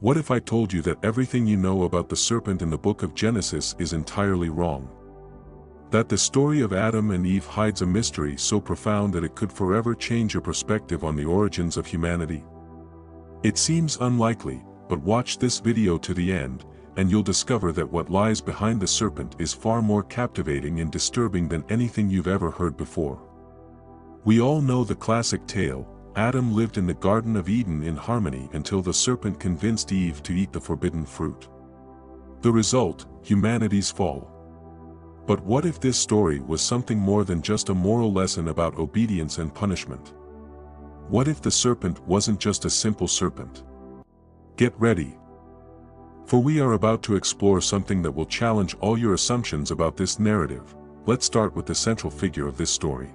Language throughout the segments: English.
What if I told you that everything you know about the serpent in the book of Genesis is entirely wrong? That the story of Adam and Eve hides a mystery so profound that it could forever change your perspective on the origins of humanity? It seems unlikely, but watch this video to the end, and you'll discover that what lies behind the serpent is far more captivating and disturbing than anything you've ever heard before. We all know the classic tale: Adam lived in the Garden of Eden in harmony until the serpent convinced Eve to eat the forbidden fruit. The result: humanity's fall. But what if this story was something more than just a moral lesson about obedience and punishment? What if the serpent wasn't just a simple serpent? Get ready. For we are about to explore something that will challenge all your assumptions about this narrative. Let's start with the central figure of this story.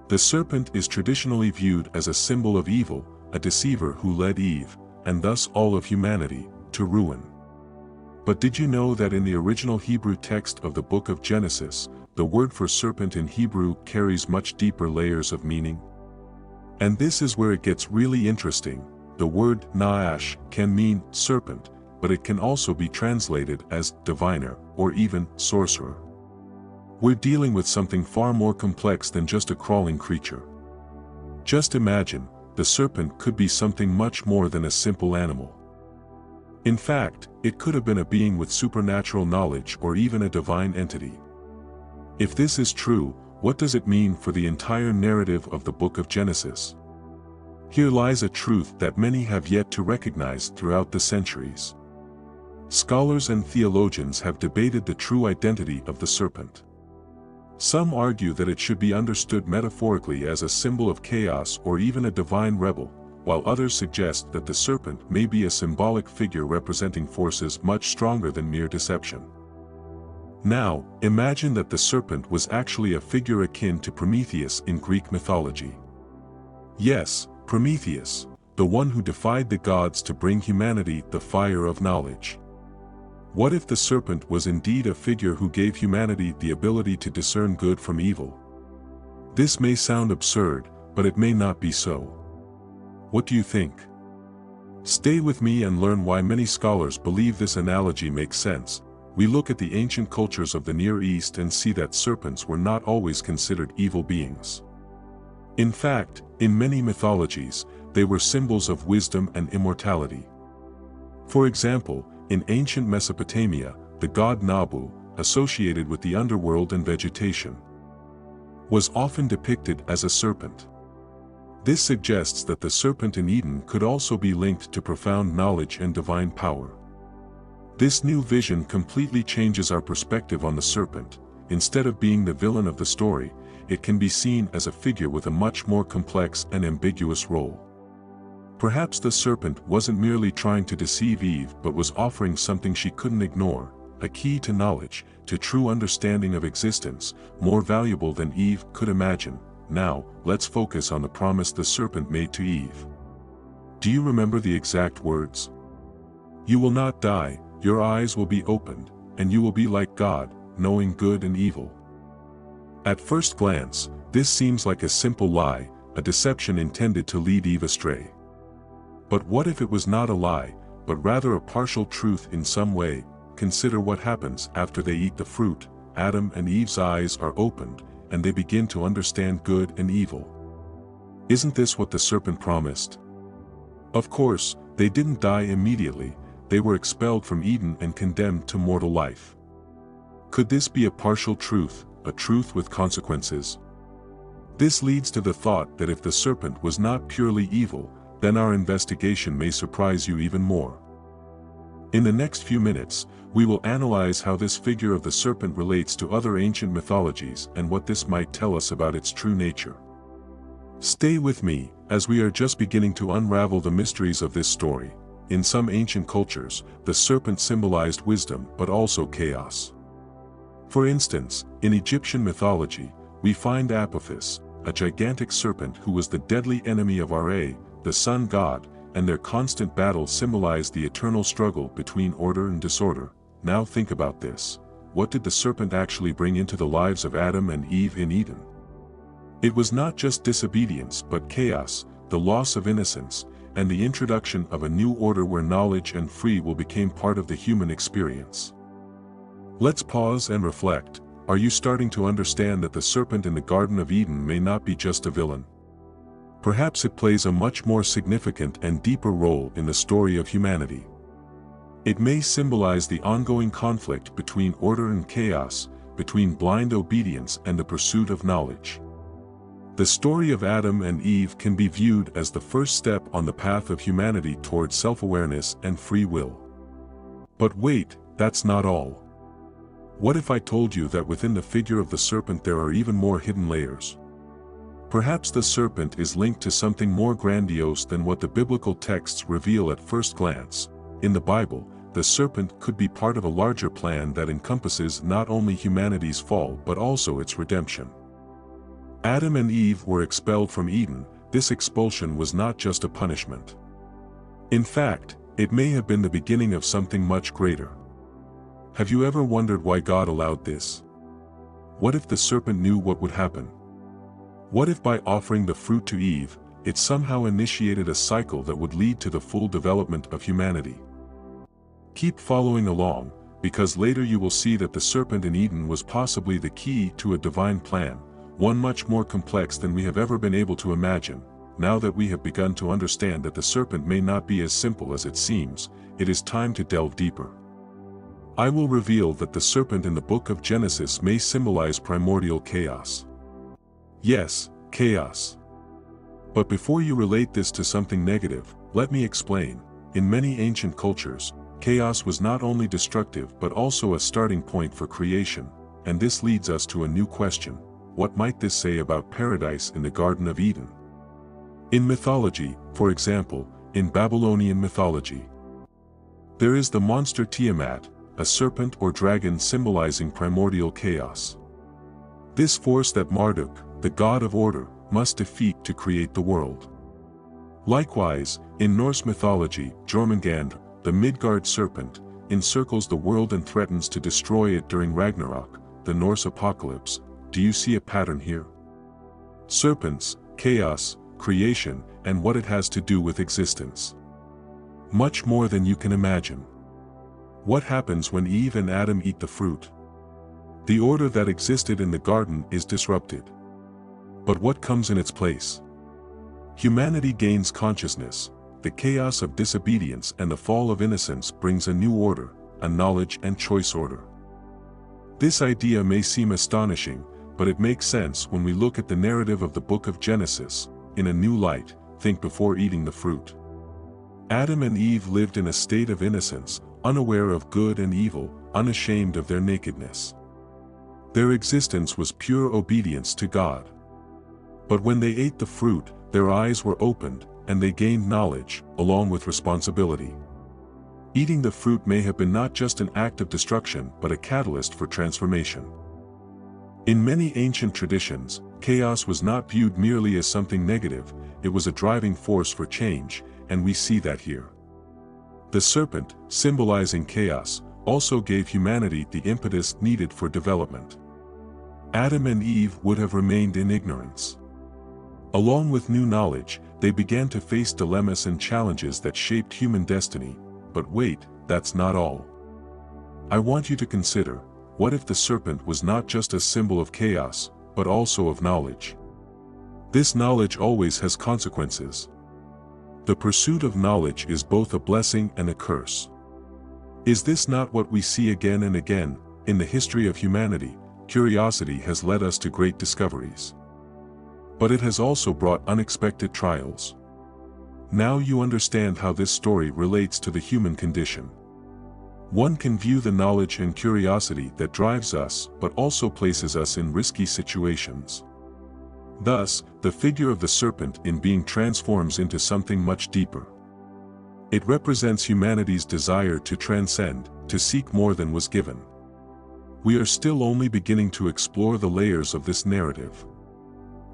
The serpent is traditionally viewed as a symbol of evil, a deceiver who led Eve, and thus all of humanity, to ruin. But did you know that in the original Hebrew text of the book of Genesis, the word for serpent in Hebrew carries much deeper layers of meaning? And this is where it gets really interesting. The word Naash can mean serpent, but it can also be translated as diviner, or even sorcerer. We're dealing with something far more complex than just a crawling creature. Just imagine, the serpent could be something much more than a simple animal. In fact, it could have been a being with supernatural knowledge or even a divine entity. If this is true, what does it mean for the entire narrative of the book of Genesis? Here lies a truth that many have yet to recognize throughout the centuries. Scholars and theologians have debated the true identity of the serpent. Some argue that it should be understood metaphorically as a symbol of chaos or even a divine rebel, while others suggest that the serpent may be a symbolic figure representing forces much stronger than mere deception. Now, imagine that the serpent was actually a figure akin to Prometheus in Greek mythology. Yes, Prometheus, the one who defied the gods to bring humanity the fire of knowledge. What if the serpent was indeed a figure who gave humanity the ability to discern good from evil? This may sound absurd, but it may not be so. What do you think? Stay with me and learn why many scholars believe this analogy makes sense. We look at the ancient cultures of the Near East and see that serpents were not always considered evil beings. In fact, in many mythologies, they were symbols of wisdom and immortality. For example, in ancient Mesopotamia, the god Nabu, associated with the underworld and vegetation, was often depicted as a serpent. This suggests that the serpent in Eden could also be linked to profound knowledge and divine power. This new vision completely changes our perspective on the serpent. Instead of being the villain of the story, it can be seen as a figure with a much more complex and ambiguous role. Perhaps the serpent wasn't merely trying to deceive Eve but was offering something she couldn't ignore, a key to knowledge, to true understanding of existence, more valuable than Eve could imagine. Now, let's focus on the promise the serpent made to Eve. Do you remember the exact words? "You will not die, your eyes will be opened, and you will be like God, knowing good and evil." At first glance, this seems like a simple lie, a deception intended to lead Eve astray. But what if it was not a lie, but rather a partial truth in some way? Consider what happens after they eat the fruit. Adam and Eve's eyes are opened, and they begin to understand good and evil. Isn't this what the serpent promised? Of course, they didn't die immediately. They were expelled from Eden and condemned to mortal life. Could this be a partial truth, a truth with consequences? This leads to the thought that if the serpent was not purely evil, then our investigation may surprise you even more. In the next few minutes, we will analyze how this figure of the serpent relates to other ancient mythologies and what this might tell us about its true nature. Stay with me, as we are just beginning to unravel the mysteries of this story. In some ancient cultures, the serpent symbolized wisdom but also chaos. For instance, in Egyptian mythology, we find Apophis, a gigantic serpent who was the deadly enemy of Ra, the sun god, and their constant battle symbolized the eternal struggle between order and disorder. Now think about this. What did the serpent actually bring into the lives of Adam and Eve in Eden? It was not just disobedience but chaos, the loss of innocence, and the introduction of a new order where knowledge and free will became part of the human experience. Let's pause and reflect. Are you starting to understand that the serpent in the Garden of Eden may not be just a villain? Perhaps it plays a much more significant and deeper role in the story of humanity. It may symbolize the ongoing conflict between order and chaos, between blind obedience and the pursuit of knowledge. The story of Adam and Eve can be viewed as the first step on the path of humanity towards self-awareness and free will. But wait, that's not all. What if I told you that within the figure of the serpent there are even more hidden layers? Perhaps the serpent is linked to something more grandiose than what the biblical texts reveal at first glance. In the Bible, the serpent could be part of a larger plan that encompasses not only humanity's fall but also its redemption. Adam and Eve were expelled from Eden. This expulsion was not just a punishment. In fact, it may have been the beginning of something much greater. Have you ever wondered why God allowed this? What if the serpent knew what would happen? What if by offering the fruit to Eve, it somehow initiated a cycle that would lead to the full development of humanity? Keep following along, because later you will see that the serpent in Eden was possibly the key to a divine plan, one much more complex than we have ever been able to imagine. Now that we have begun to understand that the serpent may not be as simple as it seems, it is time to delve deeper. I will reveal that the serpent in the book of Genesis may symbolize primordial chaos. Yes, chaos. But before you relate this to something negative, let me explain. In many ancient cultures, chaos was not only destructive but also a starting point for creation, and this leads us to a new question. What might this say about paradise in the Garden of Eden? In mythology, for example, in Babylonian mythology, there is the monster Tiamat, a serpent or dragon symbolizing primordial chaos. This force that Marduk, the god of order, must defeat to create the world. Likewise, in Norse mythology, Jormungandr, the Midgard serpent, encircles the world and threatens to destroy it during Ragnarok, the Norse apocalypse. Do you see a pattern here? Serpents, chaos, creation, and what it has to do with existence. Much more than you can imagine. What happens when Eve and Adam eat the fruit? The order that existed in the garden is disrupted. But what comes in its place? Humanity gains consciousness. The chaos of disobedience and the fall of innocence brings a new order, a knowledge and choice order. This idea may seem astonishing, but it makes sense when we look at the narrative of the book of Genesis. In a new light, think before eating the fruit. Adam and Eve lived in a state of innocence, unaware of good and evil, unashamed of their nakedness. Their existence was pure obedience to God. But when they ate the fruit, their eyes were opened, and they gained knowledge, along with responsibility. Eating the fruit may have been not just an act of destruction but a catalyst for transformation. In many ancient traditions, chaos was not viewed merely as something negative, it was a driving force for change, and we see that here. The serpent, symbolizing chaos, also gave humanity the impetus needed for development. Adam and Eve would have remained in ignorance. Along with new knowledge, they began to face dilemmas and challenges that shaped human destiny. But wait, that's not all. I want you to consider, what if the serpent was not just a symbol of chaos, but also of knowledge? This knowledge always has consequences. The pursuit of knowledge is both a blessing and a curse. Is this not what we see again and again? In the history of humanity, curiosity has led us to great discoveries. But it has also brought unexpected trials. Now you understand how this story relates to the human condition. One can view the knowledge and curiosity that drives us but also places us in risky situations. Thus, the figure of the serpent in being transforms into something much deeper. It represents humanity's desire to transcend, to seek more than was given. We are still only beginning to explore the layers of this narrative.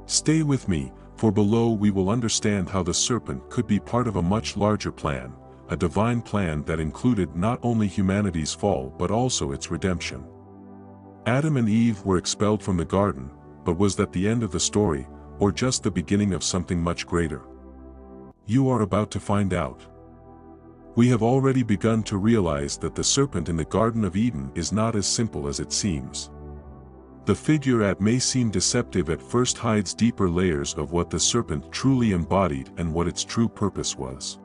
Stay with me, for below we will understand how the serpent could be part of a much larger plan, a divine plan that included not only humanity's fall but also its redemption. Adam and Eve were expelled from the garden, but was that the end of the story, or just the beginning of something much greater? You are about to find out. We have already begun to realize that the serpent in the Garden of Eden is not as simple as it seems. The figure that may seem deceptive at first hides deeper layers of what the serpent truly embodied and what its true purpose was.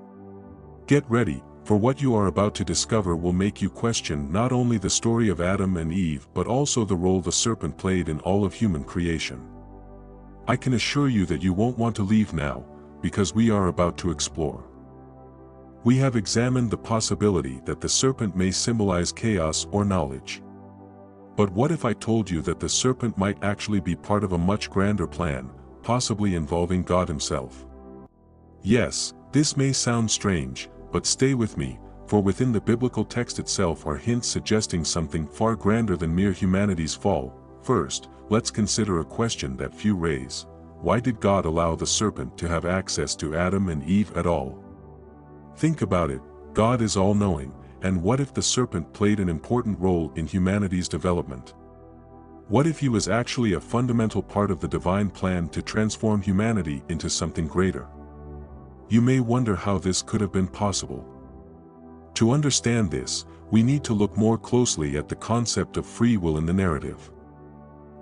Get ready, for what you are about to discover will make you question not only the story of Adam and Eve but also the role the serpent played in all of human creation. I can assure you that you won't want to leave now, because we are about to explore. We have examined the possibility that the serpent may symbolize chaos or knowledge. But what if I told you that the serpent might actually be part of a much grander plan, possibly involving God himself? Yes, this may sound strange, but stay with me, for within the biblical text itself are hints suggesting something far grander than mere humanity's fall. First, let's consider a question that few raise. Why did God allow the serpent to have access to Adam and Eve at all? Think about it, God is all-knowing, and what if the serpent played an important role in humanity's development? What if he was actually a fundamental part of the divine plan to transform humanity into something greater? You may wonder how this could have been possible. To understand this, we need to look more closely at the concept of free will in the narrative.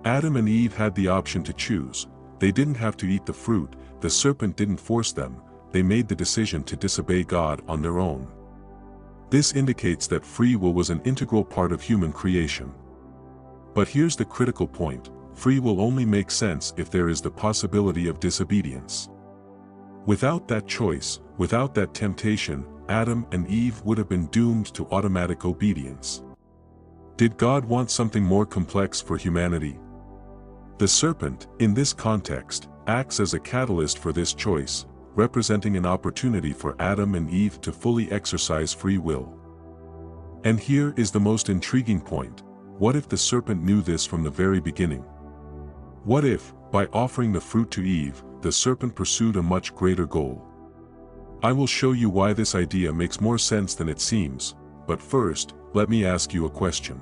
Adam and Eve had the option to choose. They didn't have to eat the fruit, the serpent didn't force them, they made the decision to disobey God on their own. This indicates that free will was an integral part of human creation. But here's the critical point, free will only makes sense if there is the possibility of disobedience. Without that choice, without that temptation, Adam and Eve would have been doomed to automatic obedience. Did God want something more complex for humanity? The serpent, in this context, acts as a catalyst for this choice, representing an opportunity for Adam and Eve to fully exercise free will. And here is the most intriguing point. What if the serpent knew this from the very beginning? What if, by offering the fruit to Eve, the serpent pursued a much greater goal? I will show you why this idea makes more sense than it seems, but first, let me ask you a question.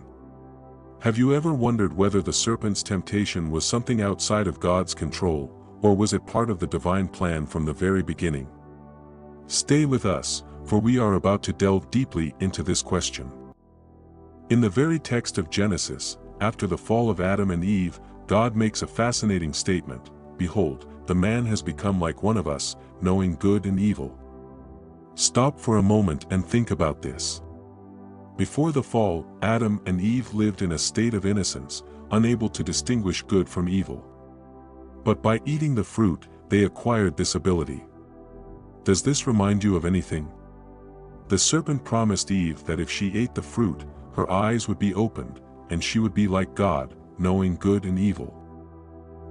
Have you ever wondered whether the serpent's temptation was something outside of God's control, or was it part of the divine plan from the very beginning? Stay with us, for we are about to delve deeply into this question. In the very text of Genesis, after the fall of Adam and Eve, God makes a fascinating statement. Behold, the man has become like one of us, knowing good and evil. Stop for a moment and think about this. Before the fall, Adam and Eve lived in a state of innocence, unable to distinguish good from evil. But by eating the fruit, they acquired this ability. Does this remind you of anything? The serpent promised Eve that if she ate the fruit, her eyes would be opened, and she would be like God, knowing good and evil.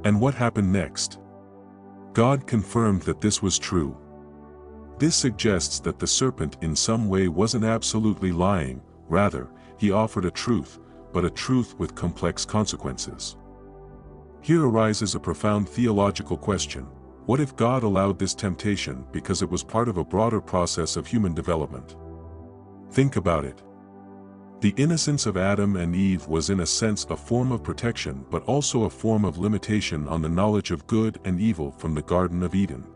And what happened next? God confirmed that this was true. This suggests that the serpent in some way wasn't absolutely lying, rather, he offered a truth, but a truth with complex consequences. Here arises a profound theological question. What if God allowed this temptation because it was part of a broader process of human development? Think about it. The innocence of Adam and Eve was in a sense a form of protection but also a form of limitation on the knowledge of good and evil from the Garden of Eden.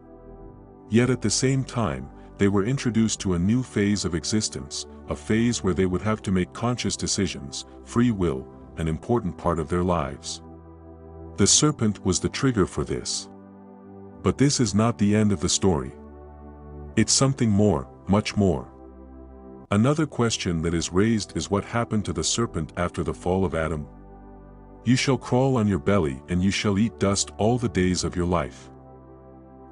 Yet at the same time, they were introduced to a new phase of existence, a phase where they would have to make conscious decisions, free will, an important part of their lives. The serpent was the trigger for this. But this is not the end of the story. It's something more, much more. Another question that is raised is what happened to the serpent after the fall of Adam? You shall crawl on your belly and you shall eat dust all the days of your life.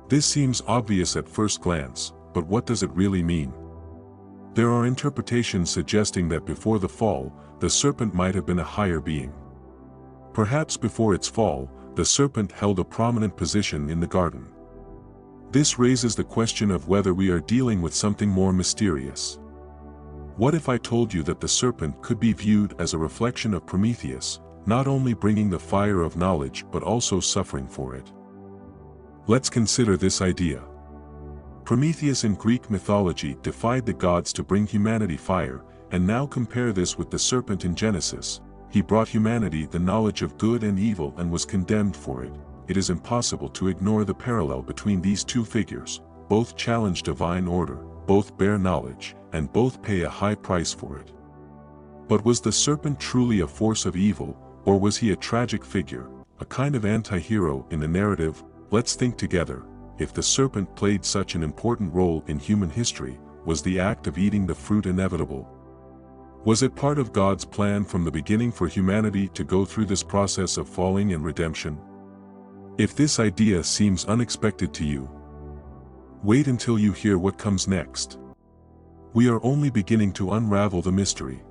This seems obvious at first glance, but what does it really mean? There are interpretations suggesting that before the fall, the serpent might have been a higher being. Perhaps before its fall, the serpent held a prominent position in the garden. This raises the question of whether we are dealing with something more mysterious. What if I told you that the serpent could be viewed as a reflection of Prometheus, not only bringing the fire of knowledge but also suffering for it? Let's consider this idea. Prometheus in Greek mythology defied the gods to bring humanity fire, and now compare this with the serpent in Genesis. He brought humanity the knowledge of good and evil and was condemned for it. It is impossible to ignore the parallel between these two figures. both challenge divine order, both bear knowledge, and both pay a high price for it. But was the serpent truly a force of evil, or was he a tragic figure, a kind of anti-hero in the narrative? Let's think together. If the serpent played such an important role in human history, was the act of eating the fruit inevitable? Was it part of God's plan from the beginning for humanity to go through this process of falling and redemption? If this idea seems unexpected to you, wait until you hear what comes next. We are only beginning to unravel the mystery.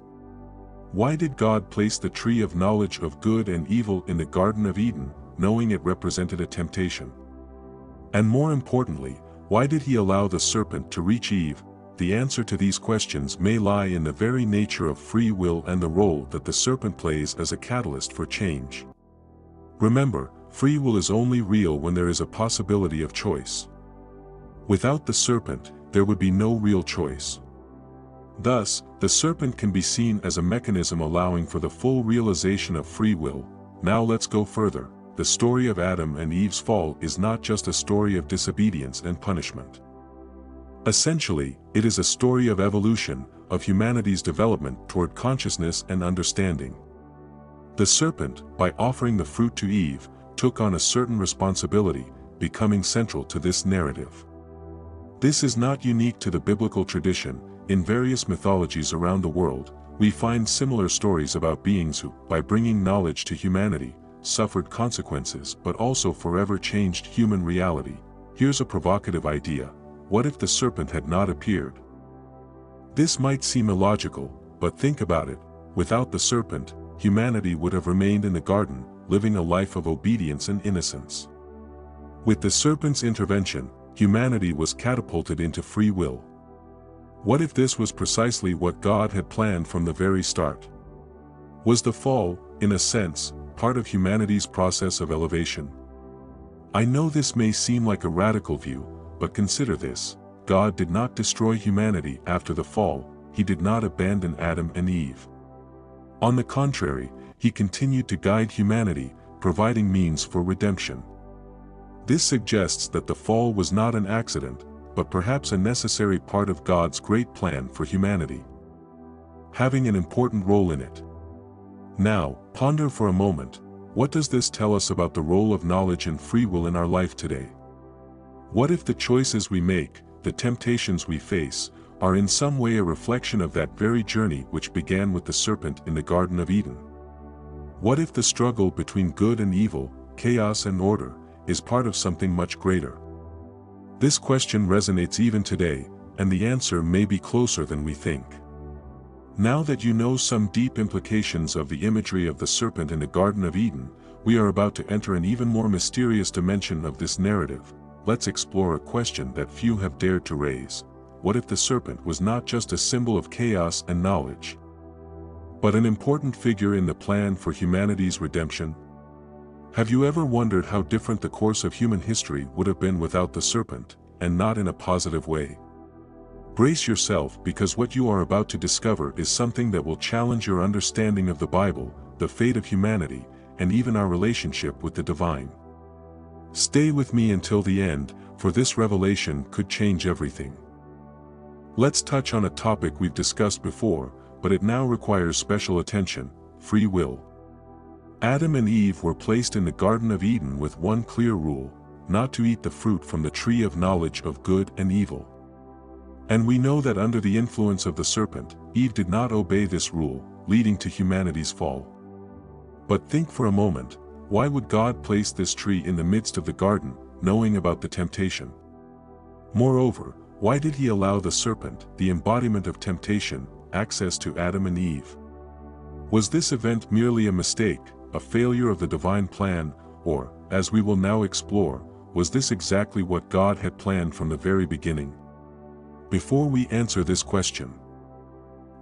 Why did God place the tree of knowledge of good and evil in the Garden of Eden, knowing it represented a temptation? And more importantly, why did he allow the serpent to reach Eve? The answer to these questions may lie in the very nature of free will and the role that the serpent plays as a catalyst for change. Remember, free will is only real when there is a possibility of choice. Without the serpent, there would be no real choice. Thus, the serpent can be seen as a mechanism allowing for the full realization of free will. Now let's go further. The story of Adam and Eve's fall is not just a story of disobedience and punishment. Essentially, it is a story of evolution, of humanity's development toward consciousness and understanding. The serpent, by offering the fruit to Eve, took on a certain responsibility, becoming central to this narrative. This is not unique to the biblical tradition. In various mythologies around the world, we find similar stories about beings who, by bringing knowledge to humanity, suffered consequences but also forever changed human reality. Here's a provocative idea. What if the serpent had not appeared? This might seem illogical, but think about it. Without the serpent, humanity would have remained in the garden, living a life of obedience and innocence. With the serpent's intervention, humanity was catapulted into free will. What if this was precisely what God had planned from the very start? Was the fall, in a sense, part of humanity's process of elevation? I know this may seem like a radical view, but consider this. God did not destroy humanity after the fall. He did not abandon Adam and Eve. On the contrary, he continued to guide humanity, providing means for redemption. This suggests that the fall was not an accident, but perhaps a necessary part of God's great plan for humanity, having an important role in it. Now, ponder for a moment. What does this tell us about the role of knowledge and free will in our life today? What if the choices we make, the temptations we face, are in some way a reflection of that very journey which began with the serpent in the Garden of Eden? What if the struggle between good and evil, chaos and order, is part of something much greater? This question resonates even today, and the answer may be closer than we think. Now that you know some deep implications of the imagery of the serpent in the Garden of Eden, we are about to enter an even more mysterious dimension of this narrative. Let's explore a question that few have dared to raise. What if the serpent was not just a symbol of chaos and knowledge, but an important figure in the plan for humanity's redemption? Have you ever wondered how different the course of human history would have been without the serpent, and not in a positive way? Brace yourself, because what you are about to discover is something that will challenge your understanding of the Bible, the fate of humanity, and even our relationship with the divine. Stay with me until the end, for this revelation could change everything. Let's touch on a topic we've discussed before, but it now requires special attention: free will. Adam and Eve were placed in the Garden of Eden with one clear rule: not to eat the fruit from the tree of knowledge of good and evil. And we know that under the influence of the serpent, Eve did not obey this rule, leading to humanity's fall. But think for a moment, why would God place this tree in the midst of the garden, knowing about the temptation? Moreover, why did he allow the serpent, the embodiment of temptation, access to Adam and Eve? Was this event merely a mistake, a failure of the divine plan, or, as we will now explore, was this exactly what God had planned from the very beginning? Before we answer this question,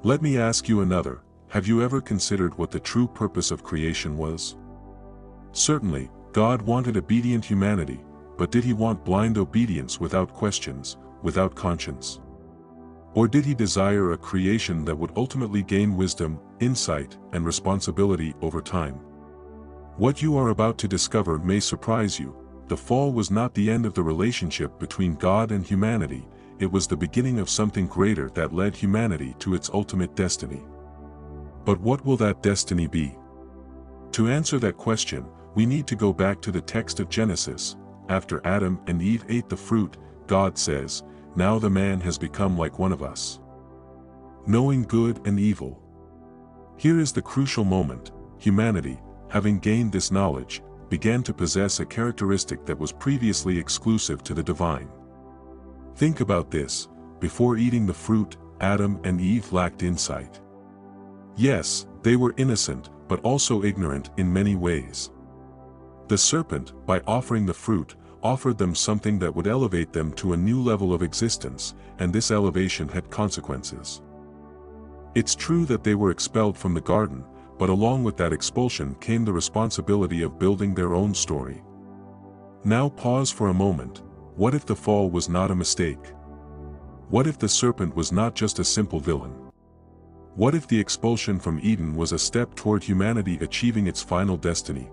let me ask you another. Have you ever considered what the true purpose of creation was? Certainly, God wanted obedient humanity, but did he want blind obedience without questions, without conscience? Or did he desire a creation that would ultimately gain wisdom, insight, and responsibility over time? What you are about to discover may surprise you. the fall was not the end of the relationship between God and humanity, it was the beginning of something greater that led humanity to its ultimate destiny. But what will that destiny be? To answer that question, we need to go back to the text of Genesis. After Adam and Eve ate the fruit, God says, "Now the man has become like one of us, knowing good and evil." Here is the crucial moment. Humanity, having gained this knowledge, began to possess a characteristic that was previously exclusive to the divine. Think about this. Before eating the fruit, Adam and Eve lacked insight. Yes, they were innocent, but also ignorant in many ways. The serpent, by offering the fruit, offered them something that would elevate them to a new level of existence, and this elevation had consequences. It's true that they were expelled from the garden, but along with that expulsion came the responsibility of building their own story. Now pause for a moment. What if the fall was not a mistake? What if the serpent was not just a simple villain? What if the expulsion from Eden was a step toward humanity achieving its final destiny?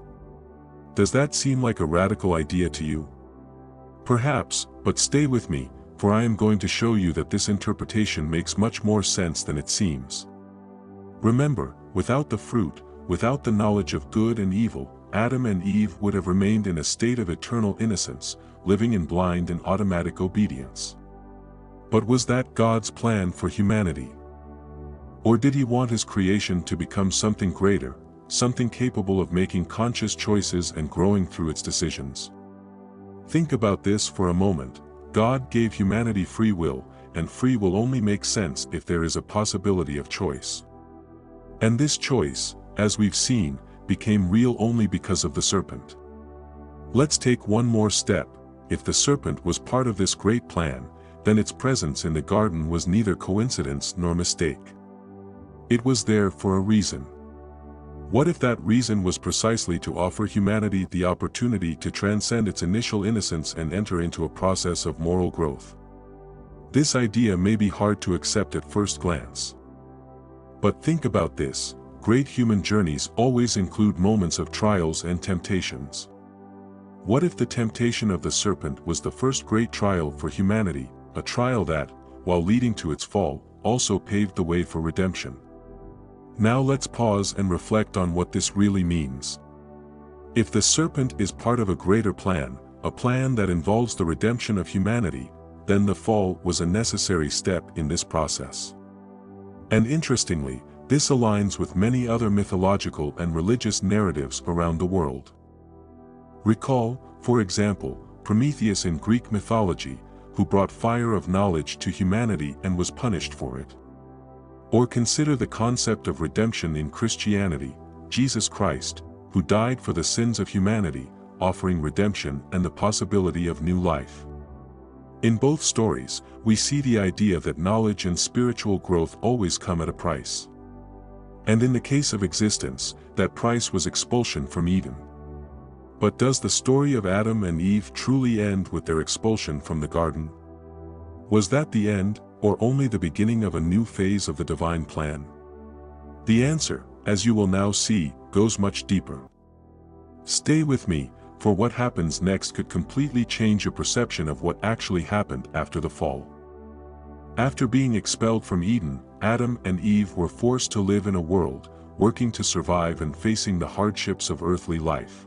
Does that seem like a radical idea to you? Perhaps, but stay with me, for I am going to show you that this interpretation makes much more sense than it seems. Remember, without the fruit, without the knowledge of good and evil, Adam and Eve would have remained in a state of eternal innocence, living in blind and automatic obedience. But was that God's plan for humanity? Or did he want his creation to become something greater, something capable of making conscious choices and growing through its decisions? Think about this for a moment. God gave humanity free will, and free will only makes sense if there is a possibility of choice. And this choice, as we've seen, became real only because of the serpent. Let's take one more step. If the serpent was part of this great plan, then its presence in the garden was neither coincidence nor mistake. It was there for a reason. What if that reason was precisely to offer humanity the opportunity to transcend its initial innocence and enter into a process of moral growth? This idea may be hard to accept at first glance. But think about this. Great human journeys always include moments of trials and temptations. What if the temptation of the serpent was the first great trial for humanity, a trial that, while leading to its fall, also paved the way for redemption? Now let's pause and reflect on what this really means. If the serpent is part of a greater plan, a plan that involves the redemption of humanity, then the fall was a necessary step in this process. And interestingly, this aligns with many other mythological and religious narratives around the world. Recall, for example, Prometheus in Greek mythology, who brought fire of knowledge to humanity and was punished for it. Or consider the concept of redemption in Christianity, Jesus Christ, who died for the sins of humanity, offering redemption and the possibility of new life. In both stories, we see the idea that knowledge and spiritual growth always come at a price. And in the case of existence, that price was expulsion from Eden. But does the story of Adam and Eve truly end with their expulsion from the garden? Was that the end, or only the beginning of a new phase of the divine plan? The answer, as you will now see, goes much deeper. Stay with me, for what happens next could completely change your perception of what actually happened after the fall. After being expelled from Eden, Adam and Eve were forced to live in a world, working to survive and facing the hardships of earthly life.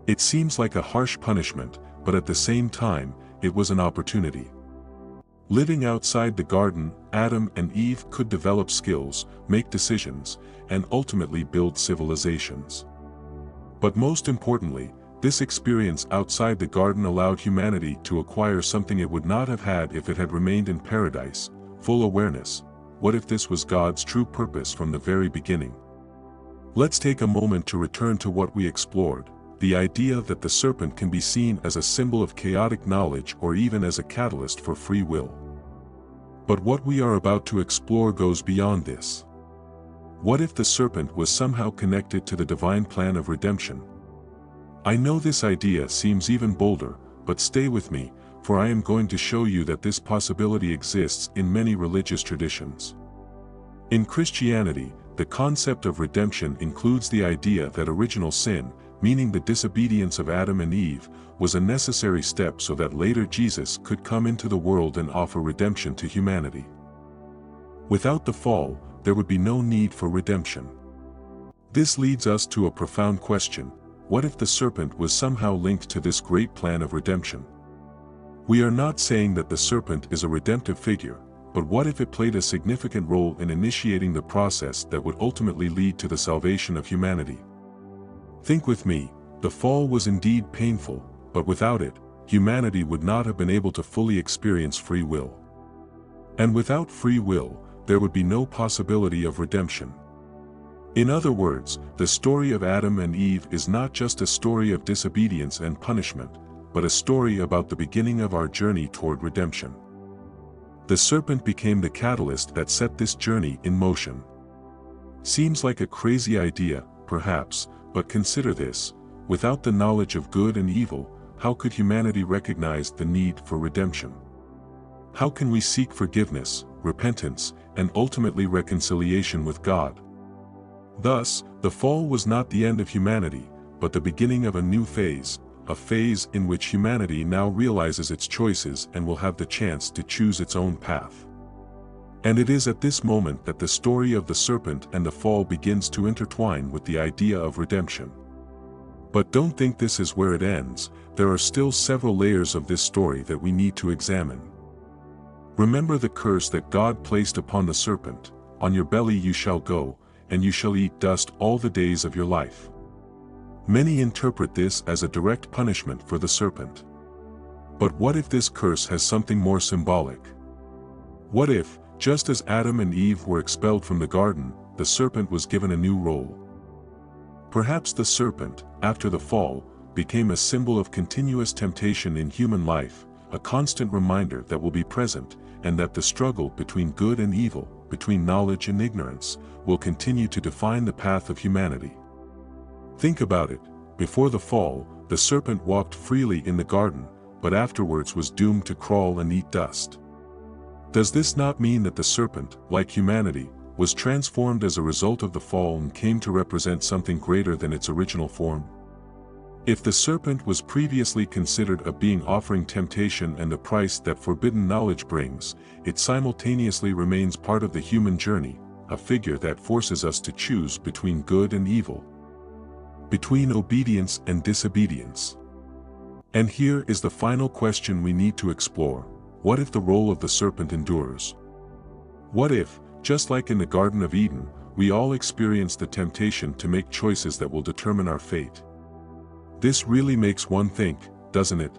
It seems like a harsh punishment, but at the same time, it was an opportunity. Living outside the garden, Adam and Eve could develop skills, make decisions, and ultimately build civilizations. But most importantly, this experience outside the garden allowed humanity to acquire something it would not have had if it had remained in paradise: full awareness. What if this was God's true purpose from the very beginning? Let's take a moment to return to what we explored, the idea that the serpent can be seen as a symbol of chaotic knowledge or even as a catalyst for free will. But what we are about to explore goes beyond this. What if the serpent was somehow connected to the divine plan of redemption? I know this idea seems even bolder, but stay with me, for I am going to show you that this possibility exists in many religious traditions. In Christianity, the concept of redemption includes the idea that original sin, meaning the disobedience of Adam and Eve, was a necessary step so that later Jesus could come into the world and offer redemption to humanity. Without the fall, there would be no need for redemption. This leads us to a profound question: what if the serpent was somehow linked to this great plan of redemption? We are not saying that the serpent is a redemptive figure, but what if it played a significant role in initiating the process that would ultimately lead to the salvation of humanity? Think with me, the fall was indeed painful, but without it, humanity would not have been able to fully experience free will. And without free will, there would be no possibility of redemption. In other words, the story of Adam and Eve is not just a story of disobedience and punishment, but a story about the beginning of our journey toward redemption. The serpent became the catalyst that set this journey in motion. Seems like a crazy idea, perhaps, but consider this: without the knowledge of good and evil, how could humanity recognize the need for redemption? How can we seek forgiveness, repentance, and ultimately reconciliation with God? Thus, the fall was not the end of humanity, but the beginning of a new phase, a phase in which humanity now realizes its choices and will have the chance to choose its own path. And it is at this moment that the story of the serpent and the fall begins to intertwine with the idea of redemption. But don't think this is where it ends. There are still several layers of this story that we need to examine. Remember the curse that God placed upon the serpent: "On your belly you shall go, and you shall eat dust all the days of your life." Many interpret this as a direct punishment for the serpent. But what if this curse has something more symbolic? What if, just as Adam and Eve were expelled from the garden, the serpent was given a new role? Perhaps the serpent, after the fall, became a symbol of continuous temptation in human life, a constant reminder that will be present, and that the struggle between good and evil, between knowledge and ignorance, will continue to define the path of humanity. Think about it: before the fall, the serpent walked freely in the garden, but afterwards was doomed to crawl and eat dust. Does this not mean that the serpent, like humanity, was transformed as a result of the fall and came to represent something greater than its original form? If the serpent was previously considered a being offering temptation and the price that forbidden knowledge brings, it simultaneously remains part of the human journey, a figure that forces us to choose between good and evil, between obedience and disobedience. And here is the final question we need to explore: what if the role of the serpent endures? What if, just like in the Garden of Eden, we all experience the temptation to make choices that will determine our fate? This really makes one think, doesn't it?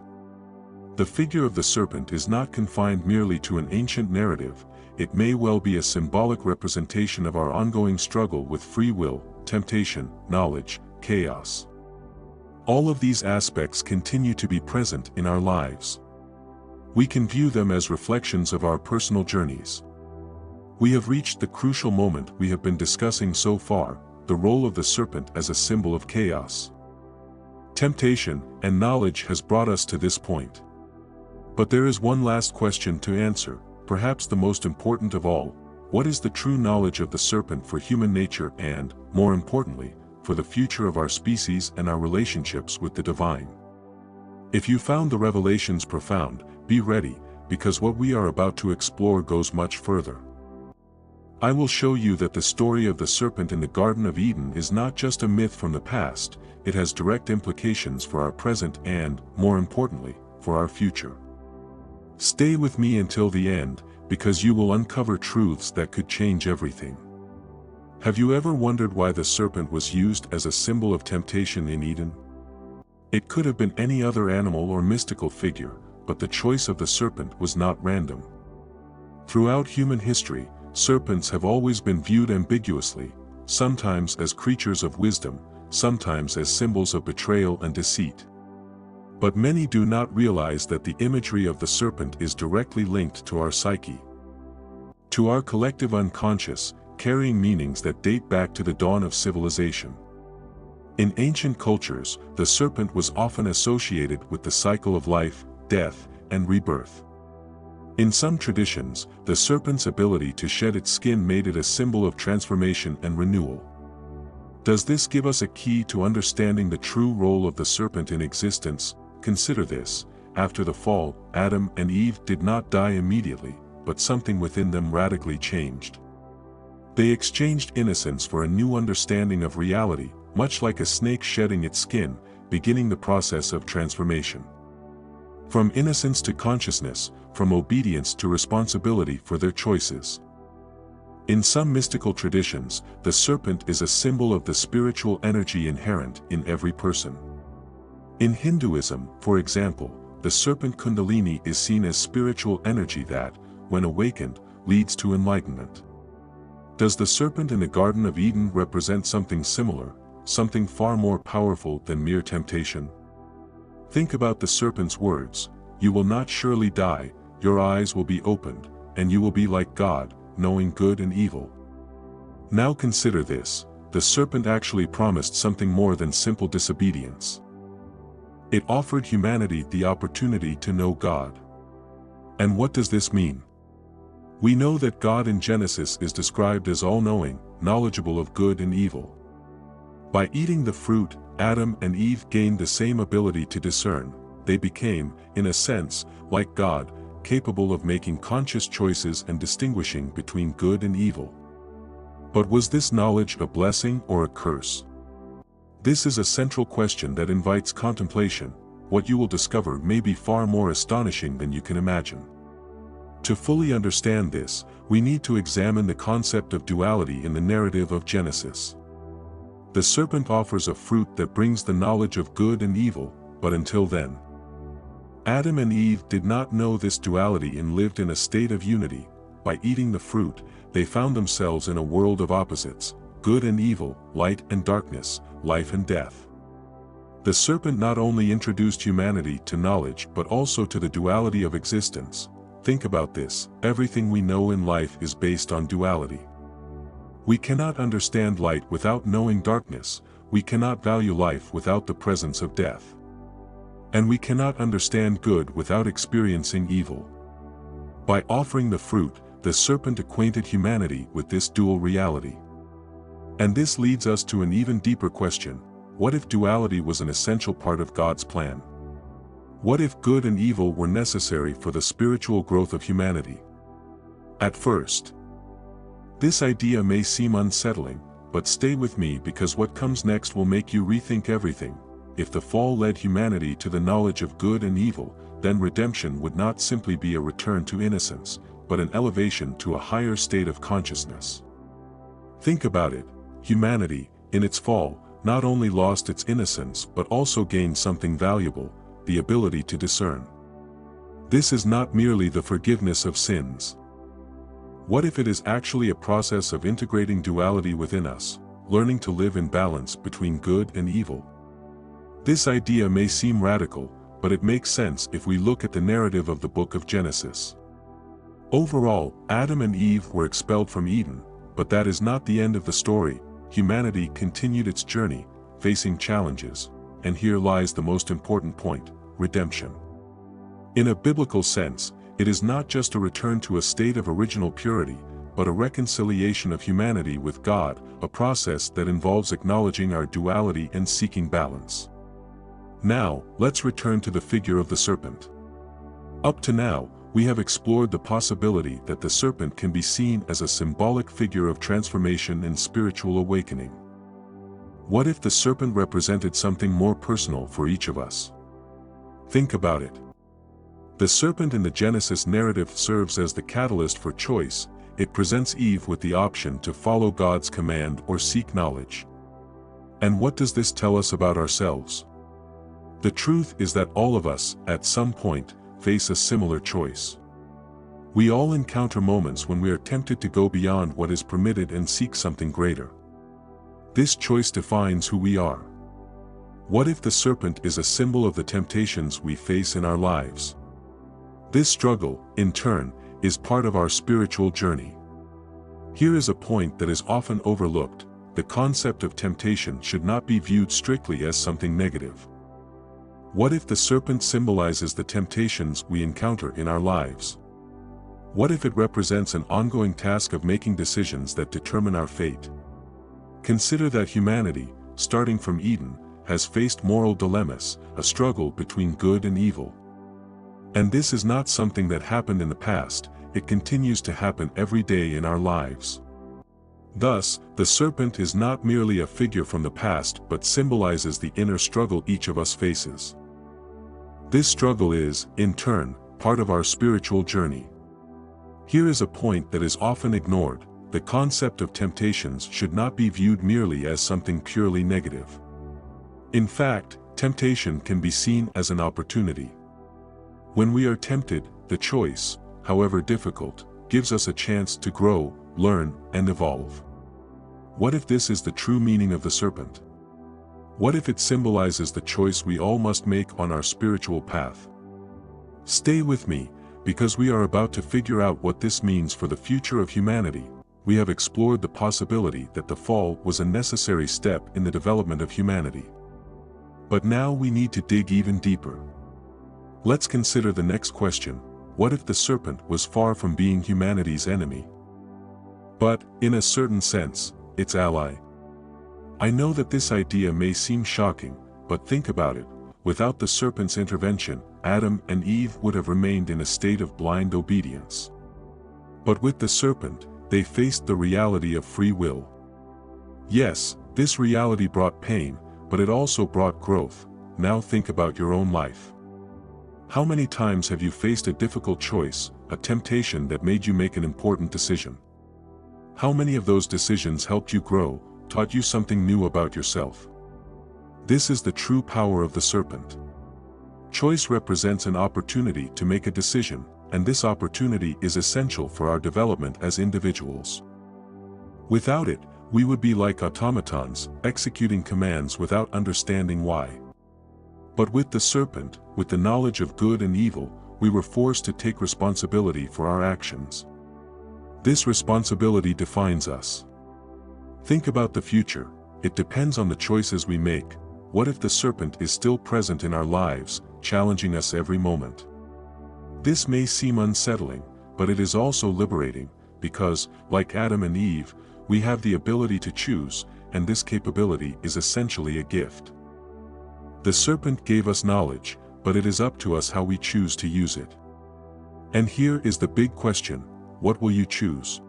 The figure of the serpent is not confined merely to an ancient narrative. It may well be a symbolic representation of our ongoing struggle with free will, temptation, knowledge, chaos. All of these aspects continue to be present in our lives. We can view them as reflections of our personal journeys. We have reached the crucial moment we have been discussing so far: the role of the serpent as a symbol of chaos. Temptation and knowledge has brought us to this point. But there is one last question to answer, perhaps the most important of all: what is the true knowledge of the serpent for human nature and, more importantly, for the future of our species and our relationships with the divine? If you found the revelations profound, be ready, because what we are about to explore goes much further. I will show you that the story of the serpent in the Garden of Eden is not just a myth from the past. It has direct implications for our present and, more importantly, for our future. Stay with me until the end, because you will uncover truths that could change everything. Have you ever wondered why the serpent was used as a symbol of temptation in Eden? It could have been any other animal or mystical figure, but the choice of the serpent was not random. Throughout human history, serpents have always been viewed ambiguously, sometimes as creatures of wisdom, sometimes as symbols of betrayal and deceit. But many do not realize that the imagery of the serpent is directly linked to our psyche, to our collective unconscious, carrying meanings that date back to the dawn of civilization. In ancient cultures, the serpent was often associated with the cycle of life, death, and rebirth. In some traditions, the serpent's ability to shed its skin made it a symbol of transformation and renewal. Does this give us a key to understanding the true role of the serpent in existence, Consider this: after the fall, Adam and Eve did not die immediately, but something within them radically changed. They exchanged innocence for a new understanding of reality, much like a snake shedding its skin, beginning the process of transformation. From innocence to consciousness, from obedience to responsibility for their choices. In some mystical traditions, the serpent is a symbol of the spiritual energy inherent in every person. In Hinduism, for example, the serpent Kundalini is seen as spiritual energy that, when awakened, leads to enlightenment. Does the serpent in the Garden of Eden represent something similar, something far more powerful than mere temptation? Think about the serpent's words: "You will not surely die, your eyes will be opened, and you will be like God, knowing good and evil." Now consider this: the serpent actually promised something more than simple disobedience. It offered humanity the opportunity to know God. And what does this mean? We know that God in Genesis is described as all-knowing, knowledgeable of good and evil. By eating the fruit, Adam and Eve gained the same ability to discern. They became, in a sense, like God, capable of making conscious choices and distinguishing between good and evil. But was this knowledge a blessing or a curse? This is a central question that invites contemplation. What you will discover may be far more astonishing than you can imagine. To fully understand this, we need to examine the concept of duality in the narrative of Genesis. The serpent offers a fruit that brings the knowledge of good and evil, but until then, Adam and Eve did not know this duality and lived in a state of unity. By eating the fruit, they found themselves in a world of opposites: good and evil, light and darkness, life and death. The serpent not only introduced humanity to knowledge but also to the duality of existence. Think about this: everything we know in life is based on duality. We cannot understand light without knowing darkness, we cannot value life without the presence of death. And we cannot understand good without experiencing evil. By offering the fruit, the serpent acquainted humanity with this dual reality. And this leads us to an even deeper question: what if duality was an essential part of God's plan? What if good and evil were necessary for the spiritual growth of humanity? At first, this idea may seem unsettling, but stay with me because what comes next will make you rethink everything. If the fall led humanity to the knowledge of good and evil, then redemption would not simply be a return to innocence, but an elevation to a higher state of consciousness. Think about it: humanity, in its fall, not only lost its innocence but also gained something valuable: the ability to discern. This is not merely the forgiveness of sins. What if it is actually a process of integrating duality within us, learning to live in balance between good and evil? This idea may seem radical, but it makes sense if we look at the narrative of the book of Genesis. Overall, Adam and Eve were expelled from Eden, but that is not the end of the story. Humanity continued its journey, facing challenges, and here lies the most important point: redemption. In a biblical sense, it is not just a return to a state of original purity, but a reconciliation of humanity with God, a process that involves acknowledging our duality and seeking balance. Now, let's return to the figure of the serpent. Up to now, we have explored the possibility that the serpent can be seen as a symbolic figure of transformation and spiritual awakening. What if the serpent represented something more personal for each of us? Think about it. The serpent in the Genesis narrative serves as the catalyst for choice. It presents Eve with the option to follow God's command or seek knowledge. And what does this tell us about ourselves? The truth is that all of us, at some point, face a similar choice. We all encounter moments when we are tempted to go beyond what is permitted and seek something greater. This choice defines who we are. What if the serpent is a symbol of the temptations we face in our lives? This struggle, in turn, is part of our spiritual journey. Here is a point that is often overlooked: the concept of temptation should not be viewed strictly as something negative. What if the serpent symbolizes the temptations we encounter in our lives? What if it represents an ongoing task of making decisions that determine our fate? Consider that humanity, starting from Eden, has faced moral dilemmas, a struggle between good and evil. And this is not something that happened in the past, it continues to happen every day in our lives. Thus, the serpent is not merely a figure from the past but symbolizes the inner struggle each of us faces. This struggle is, in turn, part of our spiritual journey. Here is a point that is often ignored: the concept of temptations should not be viewed merely as something purely negative. In fact, temptation can be seen as an opportunity. When we are tempted, the choice, however difficult, gives us a chance to grow, learn, and evolve. What if this is the true meaning of the serpent? What if it symbolizes the choice we all must make on our spiritual path? Stay with me, because we are about to figure out what this means for the future of humanity. We have explored the possibility that the fall was a necessary step in the development of humanity. But now we need to dig even deeper. Let's consider the next question: what if the serpent was far from being humanity's enemy, but, in a certain sense, its ally? I know that this idea may seem shocking, but think about it. Without the serpent's intervention, Adam and Eve would have remained in a state of blind obedience. But with the serpent, they faced the reality of free will. Yes, this reality brought pain, but it also brought growth. Now think about your own life. How many times have you faced a difficult choice, a temptation that made you make an important decision? How many of those decisions helped you grow, taught you something new about yourself? This is the true power of the serpent. Choice represents an opportunity to make a decision, and this opportunity is essential for our development as individuals. Without it, we would be like automatons, executing commands without understanding why. But with the serpent, with the knowledge of good and evil, we were forced to take responsibility for our actions. This responsibility defines us. Think about the future. It depends on the choices we make. What if the serpent is still present in our lives, challenging us every moment? This may seem unsettling, but it is also liberating, because, like Adam and Eve, we have the ability to choose, and this capability is essentially a gift. The serpent gave us knowledge, but it is up to us how we choose to use it. And here is the big question: what will you choose?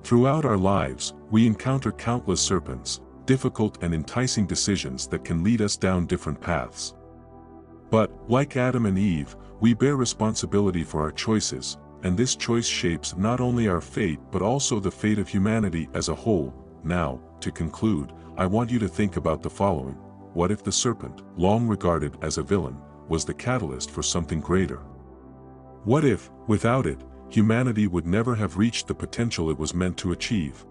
Throughout our lives, we encounter countless serpents, difficult and enticing decisions that can lead us down different paths. But, like Adam and Eve, we bear responsibility for our choices, and this choice shapes not only our fate but also the fate of humanity as a whole. Now, to conclude, I want you to think about the following: what if the serpent, long regarded as a villain, was the catalyst for something greater? What if, without it, humanity would never have reached the potential it was meant to achieve?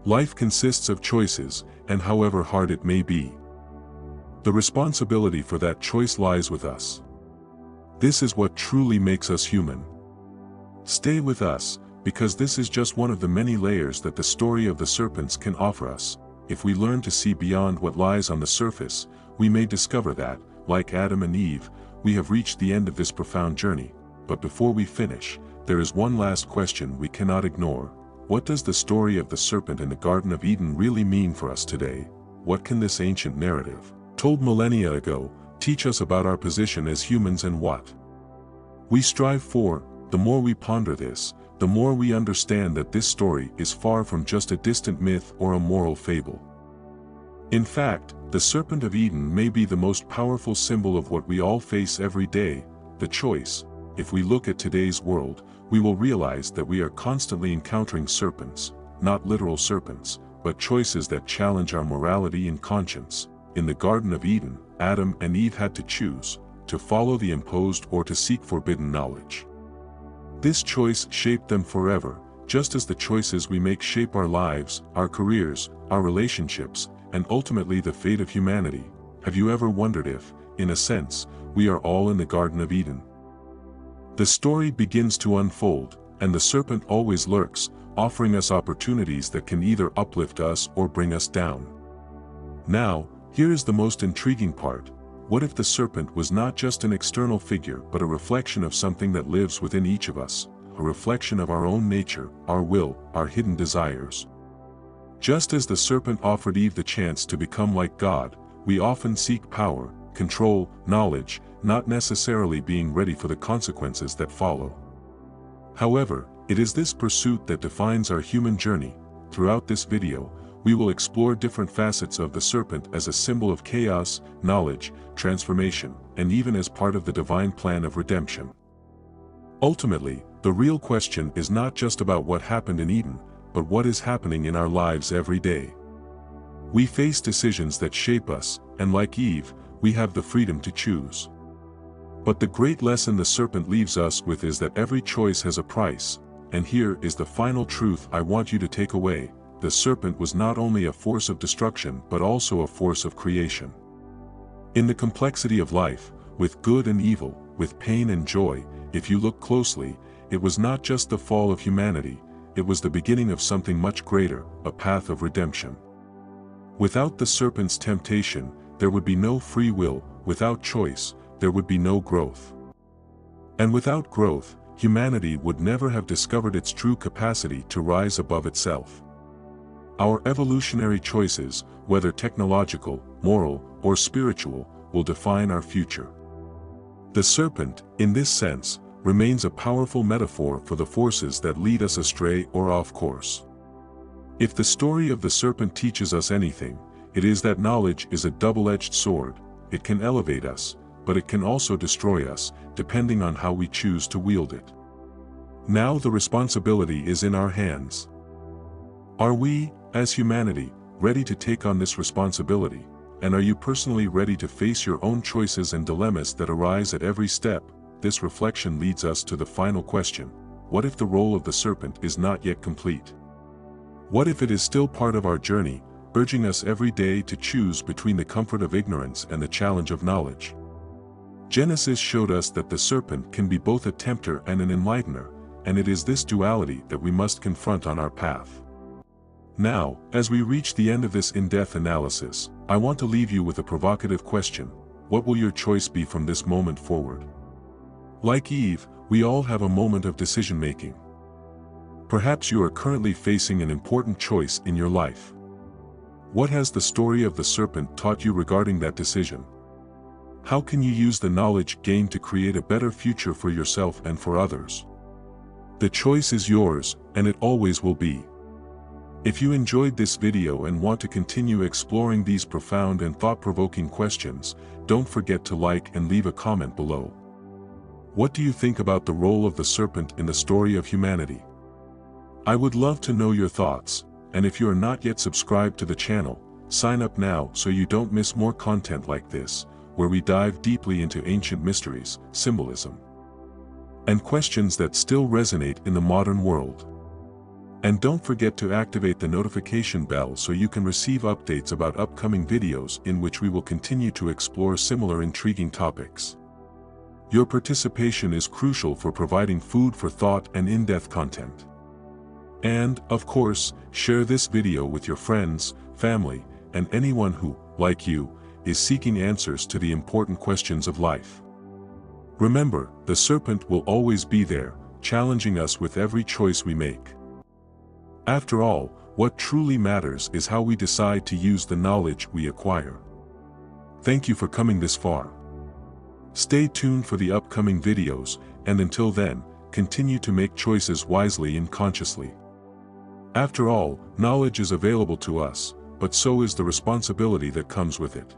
Life consists of choices, and however hard it may be, the responsibility for that choice lies with us. This is what truly makes us human. Stay with us, because this is just one of the many layers that the story of the serpents can offer us. If we learn to see beyond what lies on the surface, we may discover that, like Adam and Eve, we have reached the end of this profound journey. But before we finish, there is one last question we cannot ignore. What does the story of the serpent in the Garden of Eden really mean for us today? What can this ancient narrative, told millennia ago, teach us about our position as humans and what we strive for? The more we ponder this, the more we understand that this story is far from just a distant myth or a moral fable. In fact, the Serpent of Eden may be the most powerful symbol of what we all face every day, the choice. If we look at today's world, we will realize that we are constantly encountering serpents, not literal serpents, but choices that challenge our morality and conscience. In the Garden of Eden, Adam and Eve had to choose, to follow the imposed or to seek forbidden knowledge. This choice shaped them forever, just as the choices we make shape our lives, our careers, our relationships, and ultimately the fate of humanity. Have you ever wondered if, in a sense, we are all in the Garden of Eden? The story begins to unfold, and the serpent always lurks, offering us opportunities that can either uplift us or bring us down. Now, here is the most intriguing part. What if the serpent was not just an external figure but a reflection of something that lives within each of us, a reflection of our own nature, our will, our hidden desires? Just as the serpent offered Eve the chance to become like God, we often seek power, control, knowledge, not necessarily being ready for the consequences that follow. However, it is this pursuit that defines our human journey. Throughout this video, we will explore different facets of the serpent as a symbol of chaos, knowledge, transformation, and even as part of the divine plan of redemption. Ultimately, the real question is not just about what happened in Eden, but what is happening in our lives every day. We face decisions that shape us, and like Eve, we have the freedom to choose. But the great lesson the serpent leaves us with is that every choice has a price, and here is the final truth I want you to take away: the serpent was not only a force of destruction but also a force of creation. In the complexity of life, with good and evil, with pain and joy, if you look closely, it was not just the fall of humanity, it was the beginning of something much greater, a path of redemption. Without the serpent's temptation, there would be no free will; without choice, there would be no growth. And without growth, humanity would never have discovered its true capacity to rise above itself. Our evolutionary choices, whether technological, moral, or spiritual, will define our future. The serpent, in this sense, remains a powerful metaphor for the forces that lead us astray or off course. If the story of the serpent teaches us anything, it is that knowledge is a double-edged sword. It can elevate us, but it can also destroy us, depending on how we choose to wield it. Now the responsibility is in our hands. Are we, as humanity, ready to take on this responsibility? And are you personally ready to face your own choices and dilemmas that arise at every step? This reflection leads us to the final question: what if the role of the serpent is not yet complete? What if it is still part of our journey, urging us every day to choose between the comfort of ignorance and the challenge of knowledge? Genesis showed us that the serpent can be both a tempter and an enlightener, and it is this duality that we must confront on our path. Now, as we reach the end of this in-depth analysis, I want to leave you with a provocative question: what will your choice be from this moment forward? Like Eve, we all have a moment of decision-making. Perhaps you are currently facing an important choice in your life. What has the story of the serpent taught you regarding that decision? How can you use the knowledge gained to create a better future for yourself and for others? The choice is yours, and it always will be. If you enjoyed this video and want to continue exploring these profound and thought-provoking questions, don't forget to like and leave a comment below. What do you think about the role of the serpent in the story of humanity? I would love to know your thoughts, and if you are not yet subscribed to the channel, sign up now so you don't miss more content like this, where we dive deeply into ancient mysteries, symbolism, and questions that still resonate in the modern world. And don't forget to activate the notification bell so you can receive updates about upcoming videos in which we will continue to explore similar intriguing topics. Your participation is crucial for providing food for thought and in-depth content. And, of course, share this video with your friends, family, and anyone who, like you, is seeking answers to the important questions of life. Remember, the serpent will always be there, challenging us with every choice we make. After all, what truly matters is how we decide to use the knowledge we acquire. Thank you for coming this far. Stay tuned for the upcoming videos, and until then, continue to make choices wisely and consciously. After all, knowledge is available to us, but so is the responsibility that comes with it.